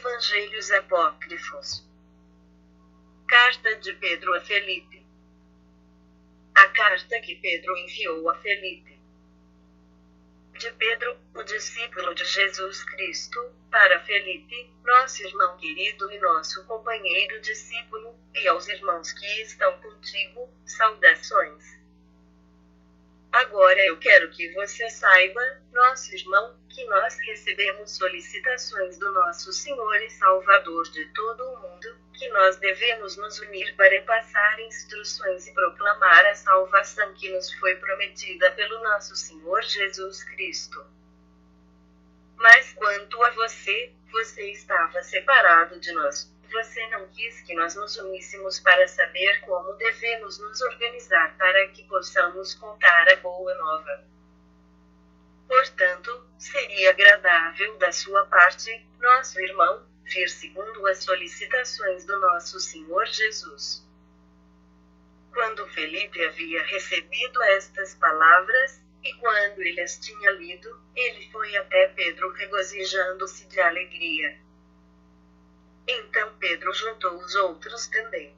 Evangelhos Apócrifos. Carta de Pedro a Felipe. A carta que Pedro enviou a Felipe. De Pedro, o discípulo de Jesus Cristo, para Felipe, nosso irmão querido e nosso companheiro discípulo, e aos irmãos que estão contigo, saudações. Agora eu quero que você saiba, nosso irmão, que nós recebemos solicitações do nosso Senhor e Salvador de todo o mundo, que nós devemos nos unir para passar instruções e proclamar a salvação que nos foi prometida pelo nosso Senhor Jesus Cristo. Mas quanto a você, você estava separado de nós. Você não quis que nós nos uníssemos para saber como devemos nos organizar para que possamos contar a boa nova. Portanto, seria agradável da sua parte, nosso irmão, vir segundo as solicitações do nosso Senhor Jesus. Quando Felipe havia recebido estas palavras, e quando ele as tinha lido, ele foi até Pedro regozijando-se de alegria. Então Pedro juntou os outros também.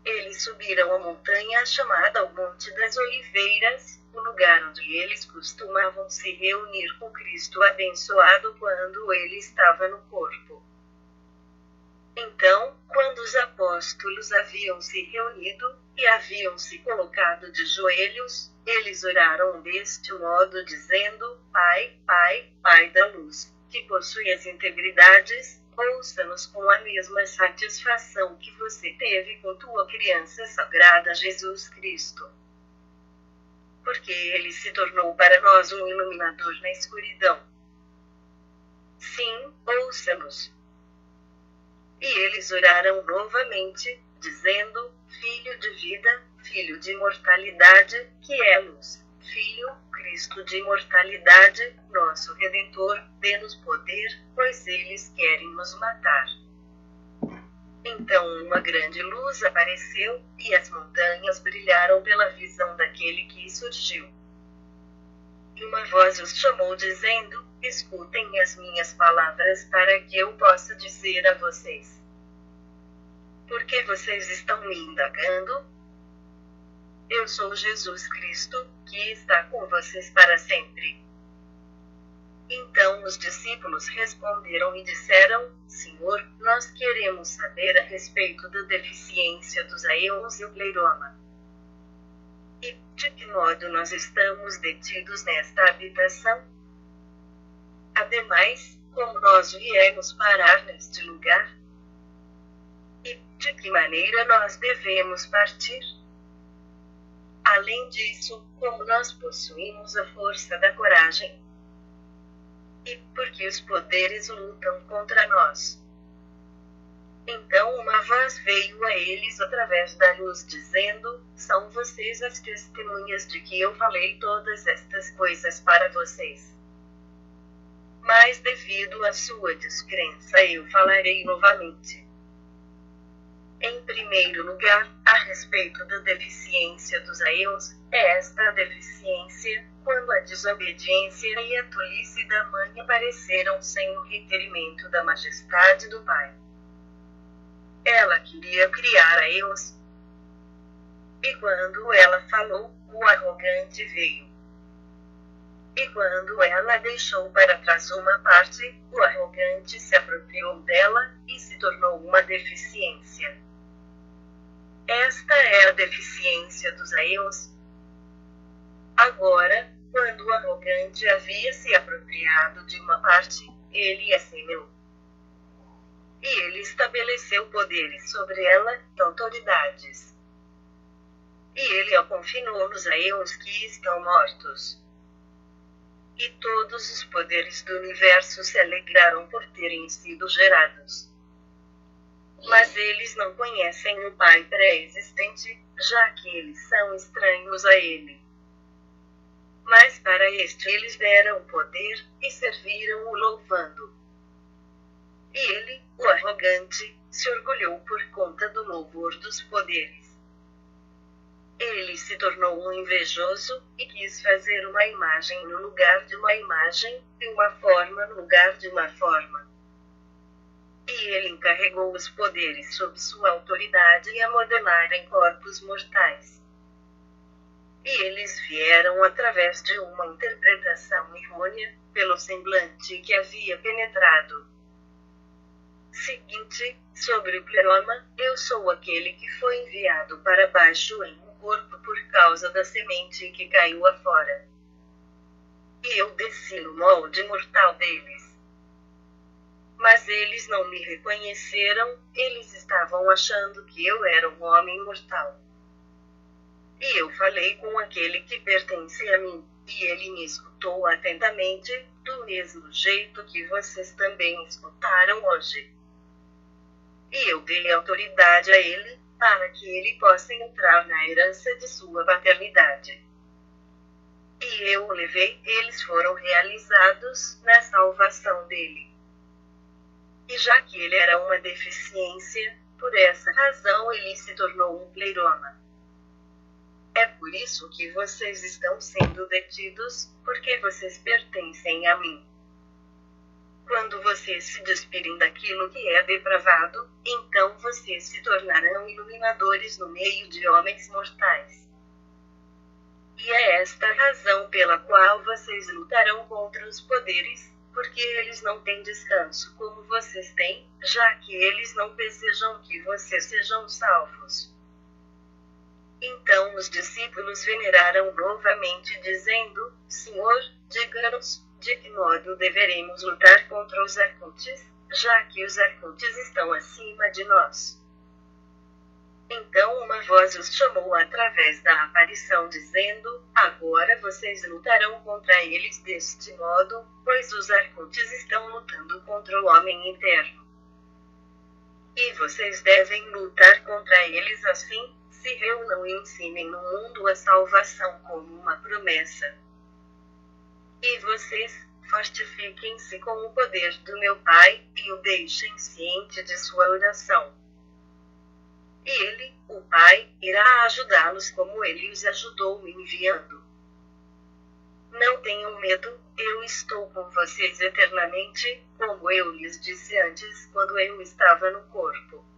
Eles subiram a montanha chamada o Monte das Oliveiras, o lugar onde eles costumavam se reunir com Cristo abençoado quando ele estava no corpo. Então, quando os apóstolos haviam se reunido, e haviam se colocado de joelhos, eles oraram deste modo dizendo: Pai, Pai, Pai da luz, que possui as integridades, ouça-nos com a mesma satisfação que você teve com tua criança sagrada Jesus Cristo. Porque ele se tornou para nós um iluminador na escuridão. Sim, ouça-nos. E eles oraram novamente, dizendo: Filho de vida, Filho de imortalidade, que é luz, Filho, Cristo de imortalidade, nosso Redentor, dê-nos poder, pois eles querem nos matar. Então uma grande luz apareceu, e as montanhas brilharam pela visão daquele que surgiu. E uma voz os chamou dizendo: Escutem as minhas palavras para que eu possa dizer a vocês. Por que vocês estão me indagando? Eu sou Jesus Cristo, que está com vocês para sempre. Então os discípulos responderam e disseram: Senhor, nós queremos saber a respeito da deficiência dos aeons e o pleroma. E de que modo nós estamos detidos nesta habitação? Ademais, como nós viemos parar neste lugar? E de que maneira nós devemos partir? Além disso, como nós possuímos a força da coragem? E porque os poderes lutam contra nós? Então uma voz veio a eles através da luz dizendo: São vocês as testemunhas de que eu falei todas estas coisas para vocês. Mas devido à sua descrença eu falarei novamente. Em primeiro lugar, a respeito da deficiência dos aeons, é esta a deficiência, quando a desobediência e a tolice da mãe apareceram sem o requerimento da majestade do pai. Ela queria criar aeons. E quando ela falou, o arrogante veio. E quando ela deixou para trás uma parte, o arrogante se apropriou dela, e se tornou uma deficiência. Esta é a deficiência dos aeons. Agora, quando o arrogante havia se apropriado de uma parte, ele a semeou. E ele estabeleceu poderes sobre ela, e autoridades. E ele a confinou nos aeons que estão mortos. E todos os poderes do universo se alegraram por terem sido gerados. Mas eles não conhecem o Pai pré-existente, já que eles são estranhos a ele. Mas para este eles deram o poder, e serviram-o louvando. E ele, o arrogante, se orgulhou por conta do louvor dos poderes. Ele se tornou um invejoso, e quis fazer uma imagem no lugar de uma imagem, e uma forma no lugar de uma forma. E ele encarregou os poderes sob sua autoridade a modelarem corpos mortais. E eles vieram através de uma interpretação errônea, pelo semblante que havia penetrado. Seguinte, sobre o pleroma, eu sou aquele que foi enviado para baixo em um corpo por causa da semente que caiu afora. E eu desci no molde mortal deles. Mas eles não me reconheceram, eles estavam achando que eu era um homem mortal. E eu falei com aquele que pertence a mim, e ele me escutou atentamente, do mesmo jeito que vocês também escutaram hoje. E eu dei autoridade a ele, para que ele possa entrar na herança de sua paternidade. E eu o levei, eles foram realizados na salvação dele. E já que ele era uma deficiência, por essa razão ele se tornou um pleroma. É por isso que vocês estão sendo detidos, porque vocês pertencem a mim. Quando vocês se despirem daquilo que é depravado, então vocês se tornarão iluminadores no meio de homens mortais. E é esta a razão pela qual vocês lutarão contra os poderes, porque eles não têm descanso como vocês têm, já que eles não desejam que vocês sejam salvos. Então os discípulos veneraram novamente, dizendo: Senhor, diga-nos, de que modo deveremos lutar contra os arcontes, já que os arcontes estão acima de nós. Então uma voz os chamou através da aparição, dizendo: Agora vocês lutarão contra eles deste modo, pois os arcontes estão lutando contra o homem interno. E vocês devem lutar contra eles assim, se reúnam e ensinem no mundo a salvação como uma promessa. E vocês, fortifiquem-se com o poder do meu Pai, e o deixem ciente de sua oração. E ele, o Pai, irá ajudá-los como ele os ajudou me enviando. Não tenham medo, eu estou com vocês eternamente, como eu lhes disse antes quando eu estava no corpo.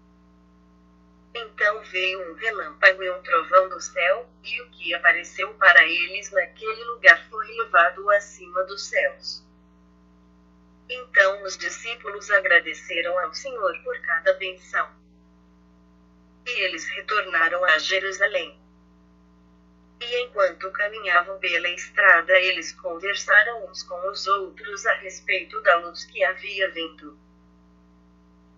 Então veio um relâmpago e um trovão do céu, e o que apareceu para eles naquele lugar foi levado acima dos céus. Então os discípulos agradeceram ao Senhor por cada benção. E eles retornaram a Jerusalém. E enquanto caminhavam pela estrada, eles conversaram uns com os outros a respeito da luz que havia vindo.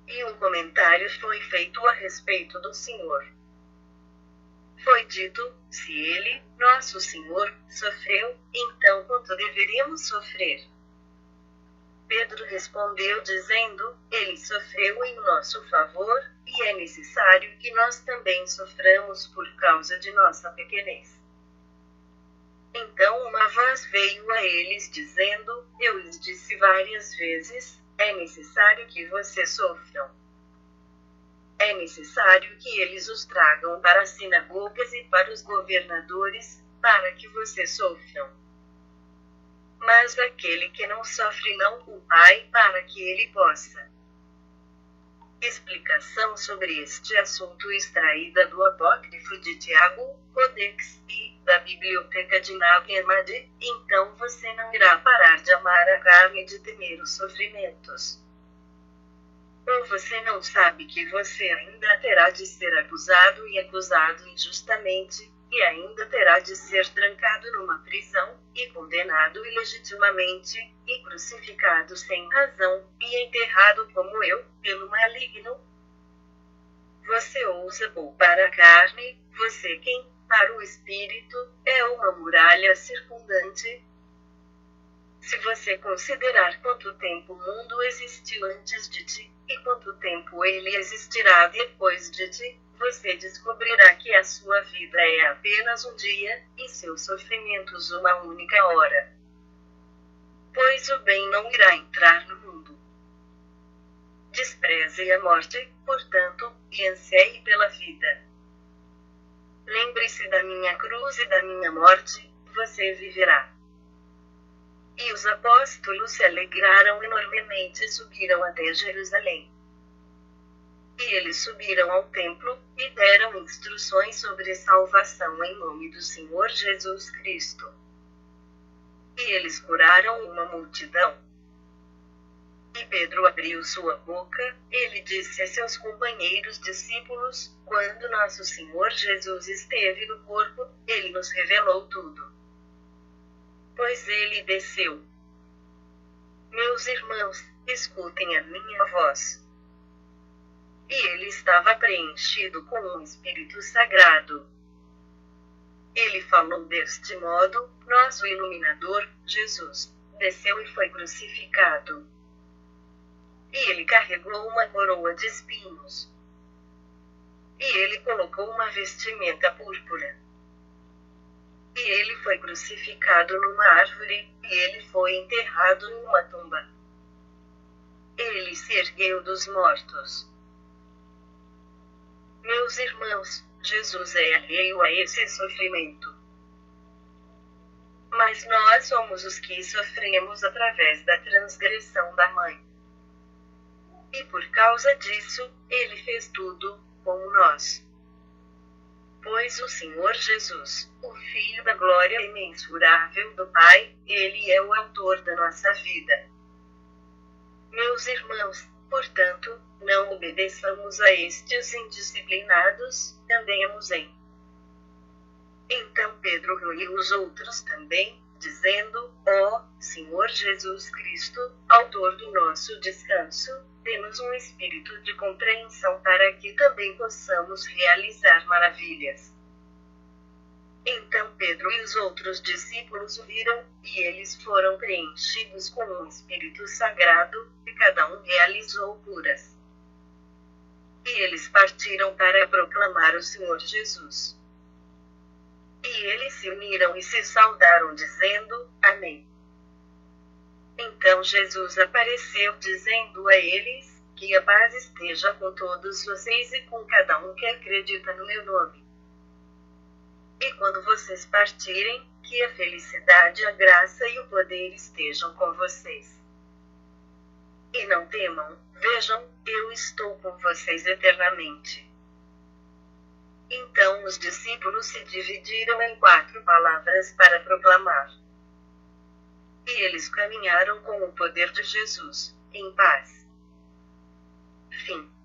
E um comentário foi feito a respeito do Senhor. Foi dito: se ele, nosso Senhor, sofreu, então quanto deveríamos sofrer? Pedro respondeu dizendo: ele sofreu em nosso favor, e é necessário que nós também soframos por causa de nossa pequenez. Então uma voz veio a eles dizendo: eu lhes disse várias vezes, é necessário que vocês sofram. É necessário que eles os tragam para as sinagogas e para os governadores, para que vocês sofram. Mas aquele que não sofre não o Pai, para que ele possa. Explicação sobre este assunto extraída do Apócrifo de Tiago, Codex, e da Biblioteca de Nag Hammadi. Então você não irá parar de amar a carne e de temer os sofrimentos. Ou você não sabe que você ainda terá de ser acusado e acusado injustamente, e ainda terá de ser trancado numa prisão, e condenado ilegitimamente, e crucificado sem razão, e enterrado como eu, pelo maligno? Você ousa poupar a carne, você quem, para o espírito, é uma muralha circundante? Se você considerar quanto tempo o mundo existiu antes de ti, e quanto tempo ele existirá depois de ti, você descobrirá que a sua vida é apenas um dia, e seus sofrimentos uma única hora. Pois o bem não irá entrar no mundo. Despreze a morte, portanto, e anseie pela vida. Lembre-se da minha cruz e da minha morte, você viverá. E os apóstolos se alegraram enormemente e subiram até Jerusalém. E eles subiram ao templo, e deram instruções sobre salvação em nome do Senhor Jesus Cristo. E eles curaram uma multidão. E Pedro abriu sua boca, ele disse a seus companheiros discípulos: quando nosso Senhor Jesus esteve no corpo, ele nos revelou tudo. Pois ele desceu. Meus irmãos, escutem a minha voz. E ele estava preenchido com um Espírito Sagrado. Ele falou deste modo: nosso iluminador, Jesus, desceu e foi crucificado. E ele carregou uma coroa de espinhos. E ele colocou uma vestimenta púrpura. E ele foi crucificado numa árvore, e ele foi enterrado em uma tumba. Ele se ergueu dos mortos. Meus irmãos, Jesus é alheio a esse sofrimento. Mas nós somos os que sofremos através da transgressão da mãe. E por causa disso, ele fez tudo, como nós. Pois o Senhor Jesus, o Filho da glória imensurável do Pai, ele é o autor da nossa vida. Meus irmãos, portanto, não obedeçamos a estes indisciplinados, andemos em. Então Pedro e os outros também, dizendo: ó Senhor Jesus Cristo, autor do nosso descanso, dê-nos um espírito de compreensão para que também possamos realizar maravilhas. Então Pedro e os outros discípulos o viram, e eles foram preenchidos com um Espírito Sagrado, e cada um realizou curas. E eles partiram para proclamar o Senhor Jesus. E eles se uniram e se saudaram dizendo: Amém. Então Jesus apareceu dizendo a eles: que a paz esteja com todos vocês e com cada um que acredita no meu nome. E quando vocês partirem, que a felicidade, a graça e o poder estejam com vocês. E não temam, vejam, eu estou com vocês eternamente. Então os discípulos se dividiram em 4 palavras para proclamar. E eles caminharam com o poder de Jesus, em paz. Fim.